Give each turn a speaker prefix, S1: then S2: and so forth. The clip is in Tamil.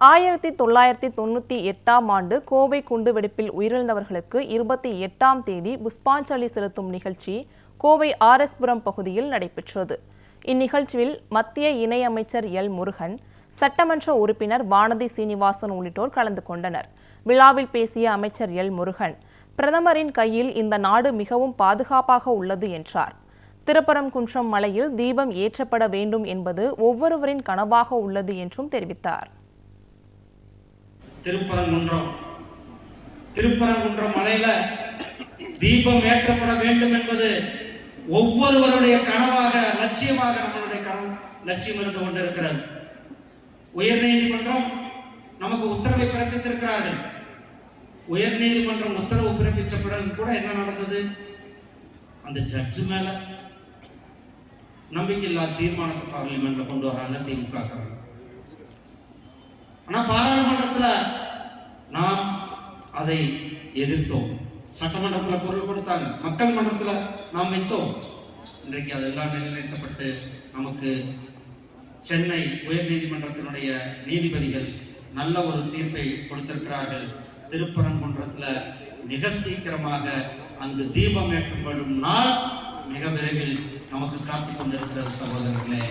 S1: 1998ஆம் ஆண்டு கோவை குண்டுவெடிப்பில் உயிரிழந்தவர்களுக்கு 28ஆம் தேதி புஷ்பாஞ்சலி செலுத்தும் நிகழ்ச்சி கோவை ஆர்எஸ்புரம் பகுதியில் நடைபெற்றது. இந்நிகழ்ச்சியில் மத்திய இணையமைச்சர் எல். முருகன், சட்டமன்ற உறுப்பினர் வானதி சீனிவாசன் உள்ளிட்டோர் கலந்து கொண்டனர். விழாவில் பேசிய அமைச்சர் எல். முருகன், பிரதமரின் கையில் இந்த நாடு மிகவும் பாதுகாப்பாக உள்ளது என்றார். திருப்பரங்குன்றம் மலையில் தீபம் ஏற்றப்பட வேண்டும் என்பது ஒவ்வொருவரின் கனவாக உள்ளது என்றும் தெரிவித்தார்.
S2: திருப்பரங்குன்றம் மலையில தீபம் ஏற்றப்பட வேண்டும் என்பது ஒவ்வொருவருடைய கனவாக, லட்சியமாக நம்மளுடைய லட்சியம் இருந்து கொண்டிருக்கிறது. உயர்நீதிமன்றம் நமக்கு உத்தரவை பிறப்பித்திருக்கிறார்கள். உயர்நீதிமன்றம் உத்தரவு பிறப்பிச்ச பிறகு கூட என்ன நடந்தது? அந்த ஜட்ஜு மேல நம்பிக்கையில்லா தீர்மானத்தை பார்லிமெண்ட்ல கொண்டு வராங்க திமுக. ஆனா பாராளுமன்றத்துல நாம் அதை எதிர்த்தோம். சட்டமன்றத்தில் குரல் கொடுத்தாங்க, மக்கள் மன்றத்தில் நாம் வைத்தோம். இன்றைக்கு அதெல்லாம் நிலைநிறுத்தப்பட்டு நமக்கு சென்னை உயர் நீதிமன்றத்தினுடைய நீதிபதிகள் நல்ல ஒரு தீர்ப்பை கொடுத்திருக்கிறார்கள். திருப்பரங்குன்றத்தில் மிக சீக்கிரமாக அங்கு தீபம் ஏற்றப்படும் நாள் மிக விரைவில் நமக்கு காத்துக் கொண்டிருக்கிறது சகோதரர்களே.